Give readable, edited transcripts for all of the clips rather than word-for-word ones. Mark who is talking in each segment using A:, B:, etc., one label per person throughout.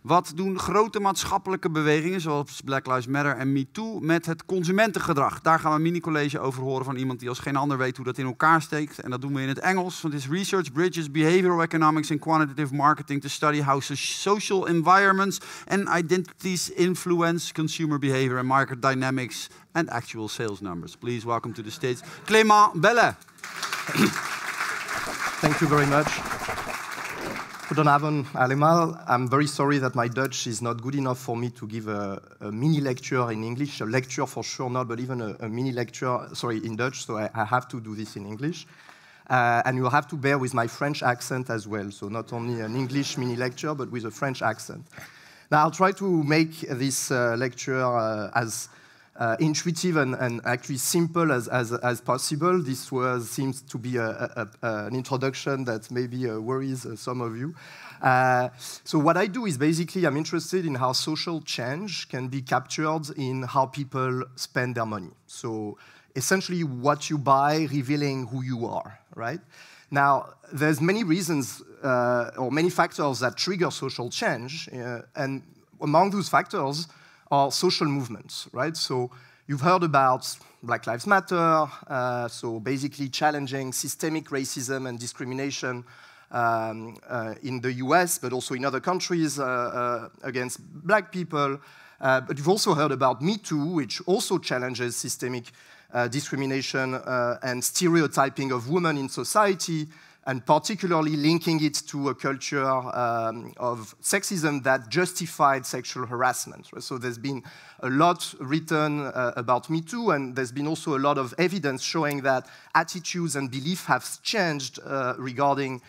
A: Wat doen grote maatschappelijke bewegingen, zoals Black Lives Matter en MeToo, met het consumentengedrag? Daar gaan we een mini-college over horen van iemand die als geen ander weet hoe dat in elkaar steekt. En dat doen we in het Engels, want het is Research Bridges Behavioral Economics and Quantitative Marketing to study how social environments and identities influence consumer behavior and market dynamics and actual sales numbers. Please welcome to the stage, Clément Bellet.
B: Thank you very much. Goedenavond allemaal. I'm very sorry that my Dutch is not good enough for me to give a mini lecture in English. A lecture for sure not, but even a mini lecture, sorry, in Dutch, so I have to do this in English. And you'll have to bear with my French accent as well, so not only an English mini lecture, but with a French accent. Now, I'll try to make this lecture as intuitive and actually simple as possible. This seems to be an introduction that maybe worries some of you. So what I do is basically I'm interested in how social change can be captured in how people spend their money. So essentially what you buy revealing who you are, right? Now, there's many reasons or many factors that trigger social change, and among those factors are social movements, right? So you've heard about Black Lives Matter, so basically challenging systemic racism and discrimination in the US, but also in other countries against black people. But you've also heard about Me Too, which also challenges systemic discrimination and stereotyping of women in society, and particularly linking it to a culture of sexism that justified sexual harassment. So there's been a lot written about Me Too, and there's been also a lot of evidence showing that attitudes and beliefs have changed regarding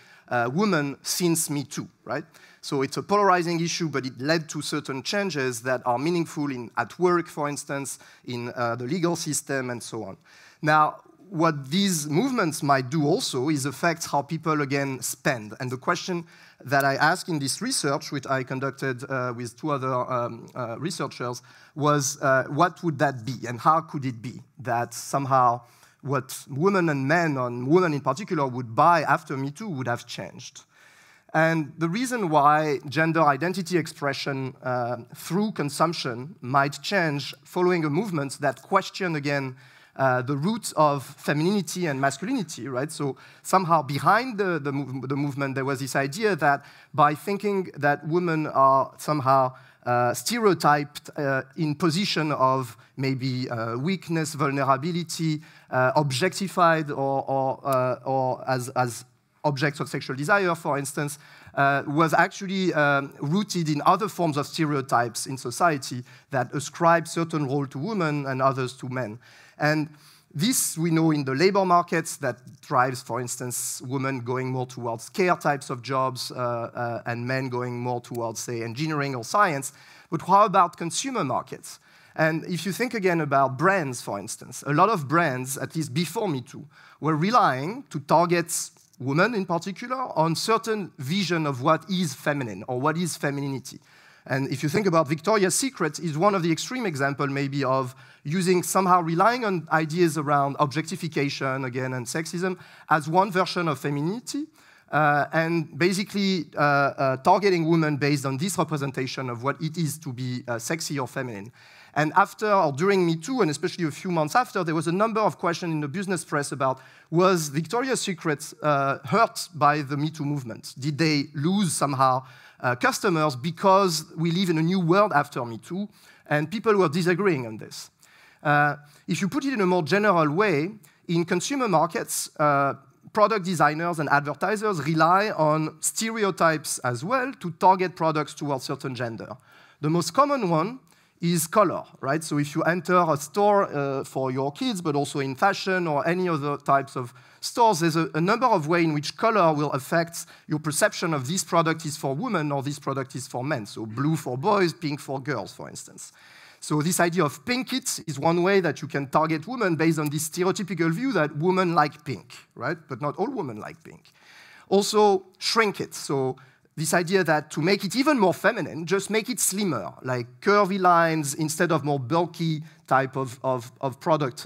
B: women since Me Too, right? So it's a polarizing issue, but it led to certain changes that are meaningful at work, for instance, in the legal system, and so on. Now, what these movements might do also is affect how people, again, spend. And the question that I asked in this research, which I conducted with two other researchers, was what would that be, and how could it be that somehow what women and men, and women in particular, would buy after Me Too would have changed? And the reason why gender identity expression through consumption might change following a movement that question, again, the roots of femininity and masculinity, right? So somehow behind the movement, there was this idea that by thinking that women are somehow stereotyped in position of maybe weakness, vulnerability, objectified or as objects of sexual desire, for instance, was actually rooted in other forms of stereotypes in society that ascribe certain role to women and others to men. And this we know in the labor markets that drives, for instance, women going more towards care types of jobs and men going more towards, say, engineering or science. But how about consumer markets? And if you think again about brands, for instance, a lot of brands, at least before Me Too, were relying to target women in particular on certain vision of what is feminine or what is femininity. And if you think about Victoria's Secret, is one of the extreme examples maybe of using somehow relying on ideas around objectification, again, and sexism as one version of femininity, and basically targeting women based on this representation of what it is to be sexy or feminine. And after or during Me Too, and especially a few months after, there was a number of questions in the business press about, was Victoria's Secret hurt by the Me Too movement? Did they lose somehow customers because we live in a new world after Me Too? And people were disagreeing on this. If you put it in a more general way, in consumer markets, product designers and advertisers rely on stereotypes as well to target products towards certain gender. The most common one is color, right? So if you enter a store for your kids, but also in fashion or any other types of stores, there's a number of ways in which color will affect your perception of this product is for women or this product is for men. So blue for boys, pink for girls, for instance. So this idea of pink it is one way that you can target women based on this stereotypical view that women like pink, right? But not all women like pink. Also, shrink it. So this idea that to make it even more feminine, just make it slimmer, like curvy lines instead of more bulky type of product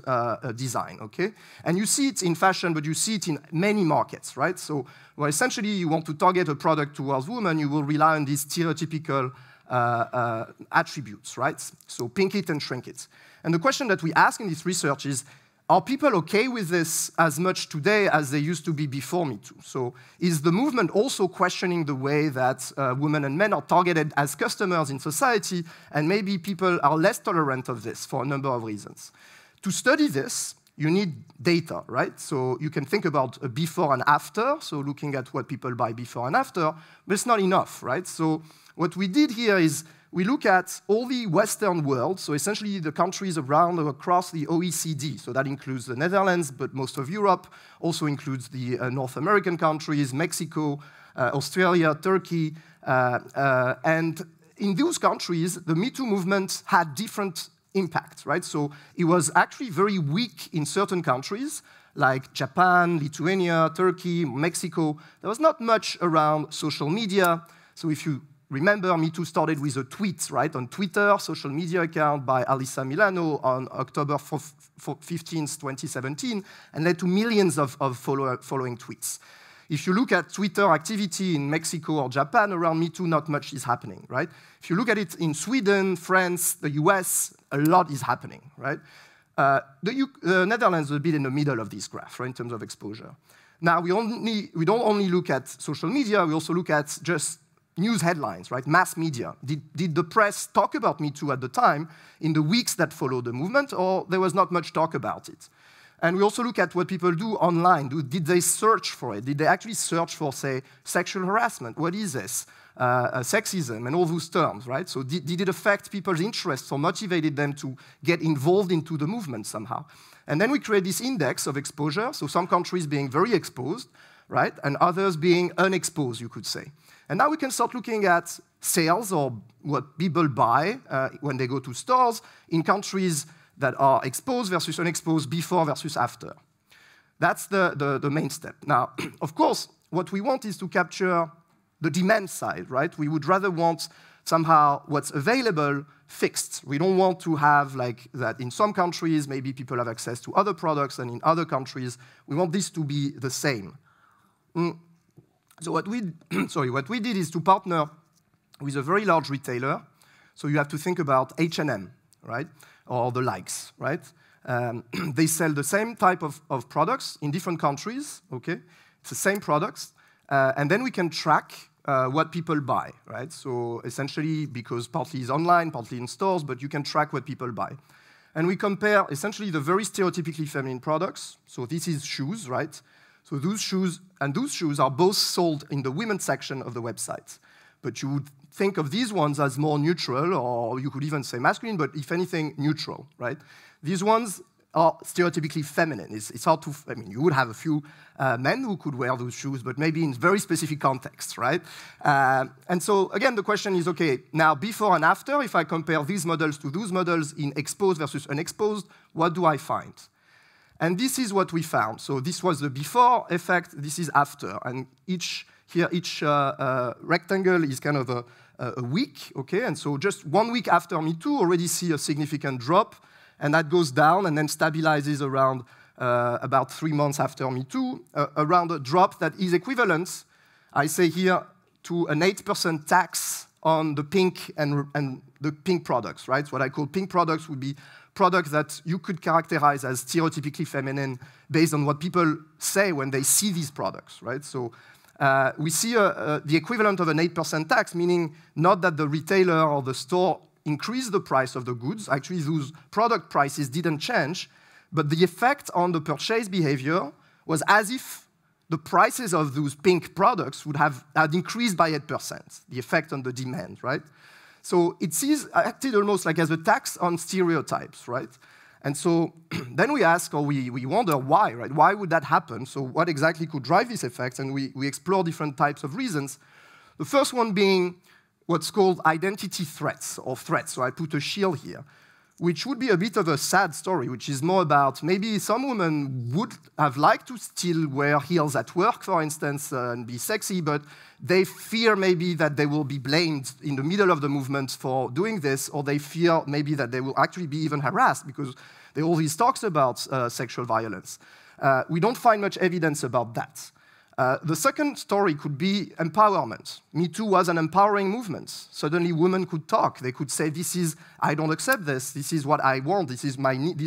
B: design, okay? And you see it in fashion, but you see it in many markets, right? So well, essentially you want to target a product towards women, you will rely on these stereotypical attributes, right? So pink it and shrink it. And the question that we ask in this research is, are people okay with this as much today as they used to be before Me Too? So is the movement also questioning the way that women and men are targeted as customers in society, and maybe people are less tolerant of this for a number of reasons? To study this, you need data, right? So you can think about a before and after, so looking at what people buy before and after, but it's not enough, right? So what we did here is we look at all the Western world, so essentially the countries around or across the OECD. So that includes the Netherlands, but most of Europe, also includes the North American countries, Mexico, Australia, Turkey. And in those countries, the Me Too movement had different impacts, right? So it was actually very weak in certain countries, like Japan, Lithuania, Turkey, Mexico. There was not much around social media. So if you remember, Me Too started with a tweet, right, on Twitter, social media account by Alyssa Milano on October 15th, 2017, and led to millions of following tweets. If you look at Twitter activity in Mexico or Japan around Me Too, not much is happening, right? If you look at it in Sweden, France, the US, a lot is happening, right? The Netherlands is a bit in the middle of this graph, right, in terms of exposure. Now, we don't only look at social media, we also look at just news headlines, right? Mass media. Did the press talk about Me Too at the time in the weeks that followed the movement, or there was not much talk about it? And we also look at what people do online. Did they search for it? Did they actually search for, say, sexual harassment? What is this? Sexism and all those terms, right? So did it affect people's interests or motivated them to get involved into the movement somehow? And then we create this index of exposure, so some countries being very exposed, right? And others being unexposed, you could say. And now we can start looking at sales or what people buy when they go to stores in countries that are exposed versus unexposed, before versus after. That's the main step. Now, of course, what we want is to capture the demand side, right? We would rather want somehow what's available fixed. We don't want to have like that in some countries, maybe people have access to other products, and in other countries, we want this to be the same. So what we did is to partner with a very large retailer. So you have to think about H&M, right? Or the likes, right? They sell the same type of products in different countries, okay? It's the same products. And then we can track what people buy, right? So essentially, because partly is online, partly in stores, but you can track what people buy. And we compare essentially the very stereotypically feminine products. So this is shoes, right? So those shoes are both sold in the women's section of the website. But you would think of these ones as more neutral, or you could even say masculine, but if anything, neutral, right? These ones are stereotypically feminine. It's hard to, I mean, you would have a few men who could wear those shoes, but maybe in very specific contexts, right? And so, again, the question is, okay, now before and after, if I compare these models to those models in exposed versus unexposed, what do I find? And this is what we found. So this was the before effect, this is after. And each rectangle is kind of a week, okay? And so just 1 week after Me Too, already see a significant drop, and that goes down and then stabilizes around about 3 months after Me Too, around a drop that is equivalent, I say here, to an 8% tax on the pink and the pink products, right? What I call pink products would be products that you could characterize as stereotypically feminine based on what people say when they see these products, right? So we see the equivalent of an 8% tax, meaning not that the retailer or the store increased the price of the goods. Actually, those product prices didn't change, but the effect on the purchase behavior was as if the prices of those pink products would have increased by 8%, the effect on the demand, right? So it acted almost like as a tax on stereotypes, right? And so then we ask, or we wonder why, right? Why would that happen? So what exactly could drive this effect? And we explore different types of reasons. The first one being what's called identity threats or threats. So I put a shield here. which would be a bit of a sad story, which is more about maybe some women would have liked to still wear heels at work, for instance, and be sexy, but they fear maybe that they will be blamed in the middle of the movement for doing this, or they fear maybe that they will actually be even harassed because there are all these talks about sexual violence. We don't find much evidence about that. The second story could be empowerment. Me Too was an empowering movement. Suddenly women could talk. They could say, I don't accept this is what I want, these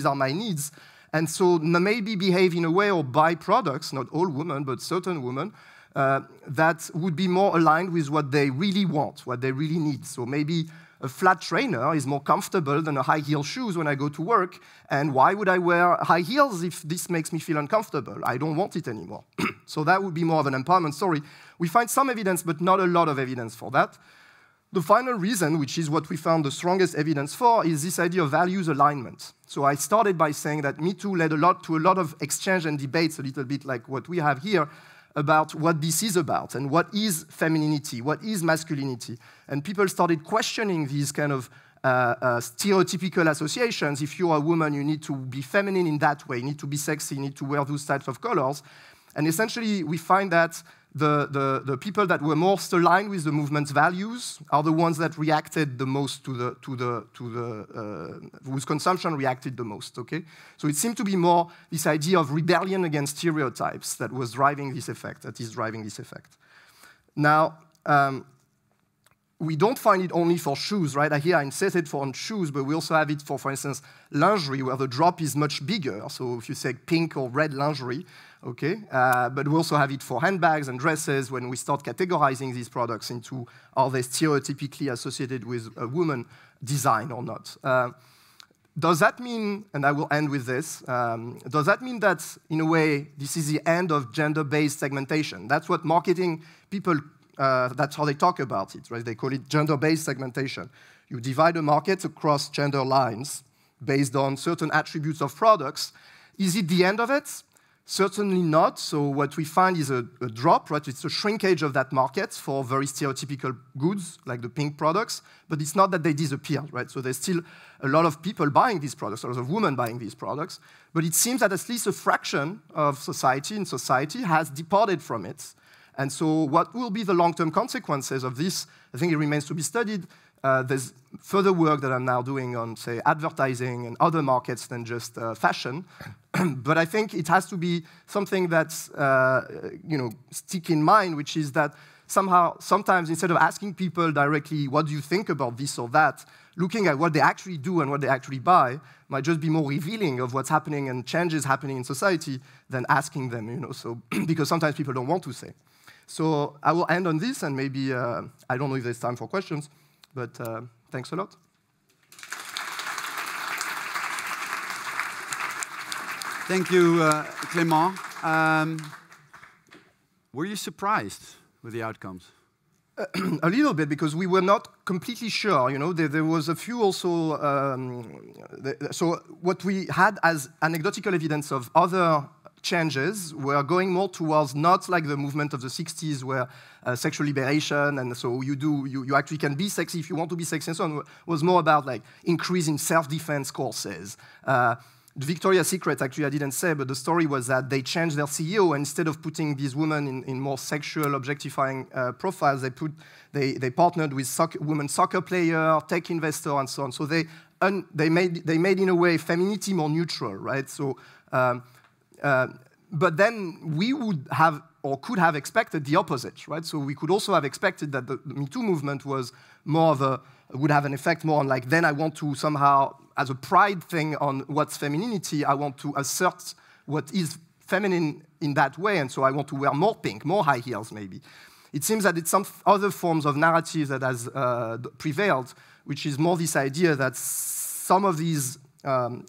B: are my needs. And so maybe behave in a way or buy products, not all women, but certain women, that would be more aligned with what they really want, what they really need. So maybe a flat trainer is more comfortable than a high heel shoes when I go to work. And why would I wear high heels if this makes me feel uncomfortable? I don't want it anymore. So that would be more of an empowerment story. We find some evidence, but not a lot of evidence for that. The final reason, which is what we found the strongest evidence for, is this idea of values alignment. So I started by saying that Me Too led to a lot of exchange and debates, a little bit like what we have here, about what this is about and what is femininity, what is masculinity. And people started questioning these kind of stereotypical associations. If you're a woman, you need to be feminine in that way, you need to be sexy, you need to wear those types of colors. And essentially, we find that the people that were most aligned with the movement's values are the ones that reacted the most whose consumption reacted the most, okay? So it seemed to be more this idea of rebellion against stereotypes that was driving this effect, that is driving this effect. Now, we don't find it only for shoes, right? Here I insisted on shoes, but we also have it for instance, lingerie, where the drop is much bigger. So if you say pink or red lingerie, okay? But we also have it for handbags and dresses when we start categorizing these products into are they stereotypically associated with a woman design or not? Does that mean, and I will end with this, does that mean that, in a way, this is the end of gender-based segmentation? That's what marketing people, that's how they talk about it, right? They call it gender-based segmentation. You divide a market across gender lines based on certain attributes of products. Is it the end of it? Certainly not. So what we find is a drop, right? It's a shrinkage of that market for very stereotypical goods, like the pink products, but it's not that they disappeared, right? So there's still a lot of people buying these products, a lot of women buying these products, but it seems that at least a fraction of society has departed from it. And so what will be the long-term consequences of this? I think it remains to be studied. There's further work that I'm now doing on, say, advertising and other markets than just fashion. But I think it has to be something that's, stick in mind, which is that sometimes instead of asking people directly, what do you think about this or that, looking at what they actually do and what they actually buy might just be more revealing of what's happening and changes happening in society than asking them, so because sometimes people don't want to say. So I will end on this, and maybe, I don't know if there's time for questions, but thanks a lot.
A: Thank you, Clément. Were you surprised with the outcomes?
B: A little bit, because we were not completely sure. There was a few also. So what we had as anecdotal evidence of other changes were going more towards not like the movement of the 60s where sexual liberation, and so you actually can be sexy if you want to be sexy and so on, was more about like increasing self-defense courses. Victoria's Secret, actually I didn't say, but the story was that they changed their CEO, and instead of putting these women in more sexual objectifying profiles, they partnered with women soccer player, tech investor, and so on. So they made in a way femininity more neutral, right? So but then we would have or could have expected the opposite, right? So we could also have expected that the Me Too movement was more of would have an effect more on like, then I want to somehow, as a pride thing on what's femininity, I want to assert what is feminine in that way, and so I want to wear more pink, more high heels maybe. It seems that it's some other forms of narrative that has prevailed, which is more this idea that some of these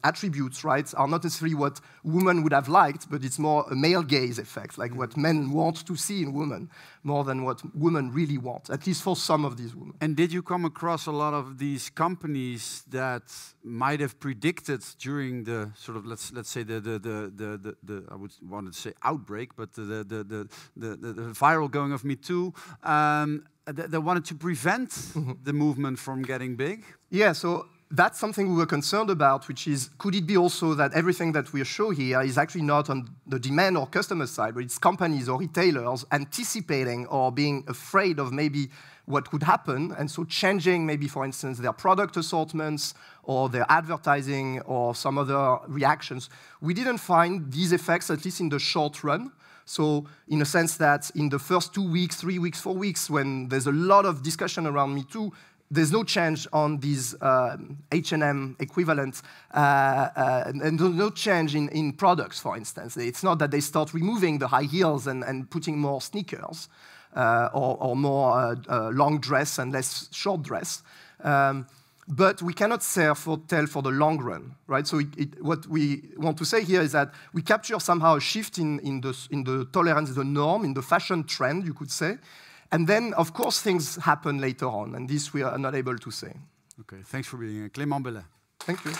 B: attributes, right, are not necessarily what women would have liked, but it's more a male gaze effect, like what men want to see in women, more than what women really want, at least for some of these women.
A: And did you come across a lot of these companies that might have predicted during the sort of let's say the I would want to say outbreak, but the viral going of Me Too, that wanted to prevent the movement from getting big?
B: Yeah, so that's something we were concerned about, which is, could it be also that everything that we show here is actually not on the demand or customer side, but it's companies or retailers anticipating or being afraid of maybe what could happen, and so changing maybe, for instance, their product assortments or their advertising or some other reactions. We didn't find these effects, at least in the short run. So in a sense that in the first 2 weeks, 3 weeks, 4 weeks, when there's a lot of discussion around Me Too, there's no change on these H&M equivalent, and no change in products, for instance. It's not that they start removing the high heels and putting more sneakers or more long dress and less short dress. But we cannot tell for the long run, right? So what we want to say here is that we capture somehow a shift in the tolerance, the norm, in the fashion trend, you could say. And then, of course, things happen later on, and this we are not able to say.
A: Okay, thanks for being here. Clément Bellet.
B: Thank you.